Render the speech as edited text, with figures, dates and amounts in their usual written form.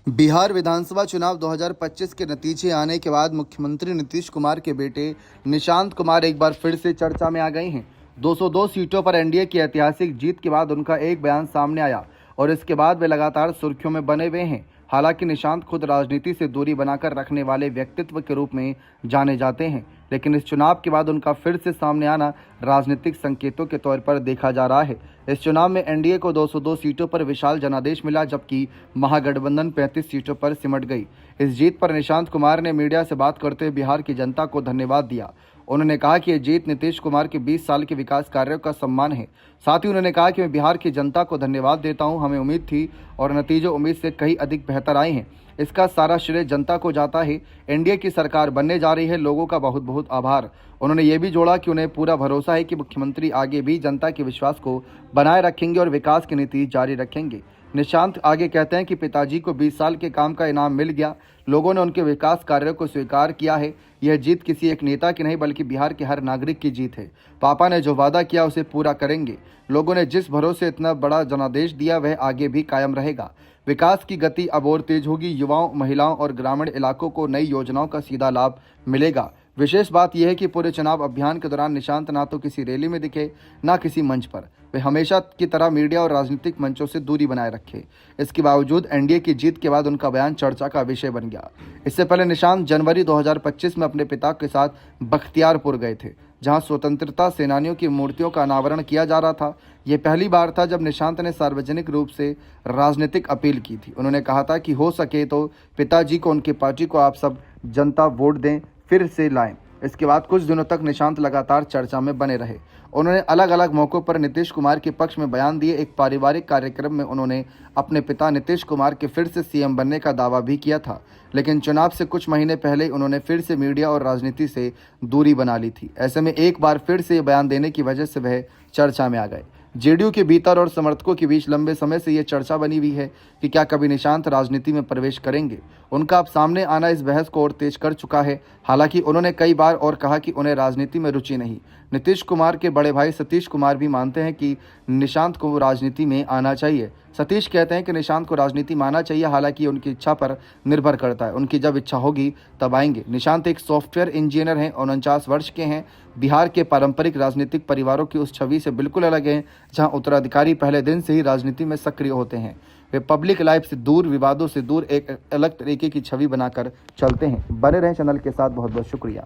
बिहार विधानसभा चुनाव 2025 के नतीजे आने के बाद मुख्यमंत्री नीतीश कुमार के बेटे निशांत कुमार एक बार फिर से चर्चा में आ गए हैं। 202 सीटों पर एनडीए की ऐतिहासिक जीत के बाद उनका एक बयान सामने आया और इसके बाद वे लगातार सुर्खियों में बने हुए हैं। हालांकि निशांत खुद राजनीति से दूरी बनाकर रखने वाले व्यक्तित्व के रूप में जाने जाते हैं, लेकिन इस चुनाव के बाद उनका फिर से सामने आना राजनीतिक संकेतों के तौर पर देखा जा रहा है। इस चुनाव में एनडीए को 202 सीटों पर विशाल जनादेश मिला, जबकि महागठबंधन 35 सीटों पर सिमट गई। इस जीत पर निशांत कुमार ने मीडिया से बात करते हुए बिहार की जनता को धन्यवाद दिया। उन्होंने कहा कि यह जीत नीतीश कुमार के 20 साल के विकास कार्यों का सम्मान है। साथ ही उन्होंने कहा कि मैं बिहार की जनता को धन्यवाद देता हूं। हमें उम्मीद थी और नतीजे उम्मीद से कहीं अधिक बेहतर आए हैं। इसका सारा श्रेय जनता को जाता है। एनडीए की सरकार बनने जा रही है। लोगों का बहुत बहुत आभार। उन्होंने ये भी जोड़ा कि उन्हें पूरा भरोसा है कि मुख्यमंत्री आगे भी जनता के विश्वास को बनाए रखेंगे और विकास की नीति जारी रखेंगे। निशांत आगे कहते हैं कि पिताजी को 20 साल के काम का इनाम मिल गया। लोगों ने उनके विकास कार्यों को स्वीकार किया है। यह जीत किसी एक नेता की नहीं बल्कि बिहार के हर नागरिक की जीत है। पापा ने जो वादा किया उसे पूरा करेंगे। लोगों ने जिस भरोसे इतना बड़ा जनादेश दिया वह आगे भी कायम रहेगा। विकास की गति अब और तेज होगी। युवाओं, महिलाओं और ग्रामीण इलाकों को नई योजनाओं का सीधा लाभ मिलेगा। विशेष बात यह है कि पूरे चुनाव अभियान के दौरान निशांत ना तो किसी रैली में दिखे, ना किसी मंच पर। वे हमेशा की तरह मीडिया और राजनीतिक मंचों से दूरी बनाए रखे। इसके बावजूद एनडीए की जीत के बाद उनका बयान चर्चा का विषय बन गया। इससे पहले निशांत जनवरी 2025 में अपने पिता के साथ बख्तियारपुर गए थे, जहां स्वतंत्रता सेनानियों की मूर्तियों का अनावरण किया जा रहा था। यह पहली बार था जब निशांत ने सार्वजनिक रूप से राजनीतिक अपील की थी। उन्होंने कहा था कि हो सके तो पिताजी को, उनकी पार्टी को आप सब जनता वोट दें, फिर से लाएं। इसके बाद कुछ दिनों तक निशांत लगातार चर्चा में बने रहे। उन्होंने अलग अलग मौक़ों पर नीतीश कुमार के पक्ष में बयान दिए। एक पारिवारिक कार्यक्रम में उन्होंने अपने पिता नीतीश कुमार के फिर से सीएम बनने का दावा भी किया था, लेकिन चुनाव से कुछ महीने पहले उन्होंने फिर से मीडिया और राजनीति से दूरी बना ली थी। ऐसे में एक बार फिर से बयान देने की वजह से वह चर्चा में आ गए। जेडीयू के भीतर और समर्थकों के बीच लंबे समय से ये चर्चा बनी हुई है कि क्या कभी निशांत राजनीति में प्रवेश करेंगे। उनका अब सामने आना इस बहस को और तेज कर चुका है। हालांकि उन्होंने कई बार और कहा कि उन्हें राजनीति में रुचि नहीं। नीतीश कुमार के बड़े भाई सतीश कुमार भी मानते हैं कि निशांत को राजनीति में आना चाहिए। सतीश कहते हैं कि निशांत को राजनीति में आना चाहिए, हालांकि उनकी इच्छा पर निर्भर करता है। उनकी जब इच्छा होगी तब आएंगे। निशांत एक सॉफ्टवेयर इंजीनियर हैं और 49 वर्ष के हैं। बिहार के पारंपरिक राजनीतिक परिवारों की उस छवि से बिल्कुल अलग हैं, जहां उत्तराधिकारी पहले दिन से ही राजनीति में सक्रिय होते हैं। वे पब्लिक लाइफ से दूर, विवादों से दूर एक अलग तरीके की छवि बनाकर चलते हैं। बने रहें चैनल के साथ। बहुत बहुत शुक्रिया।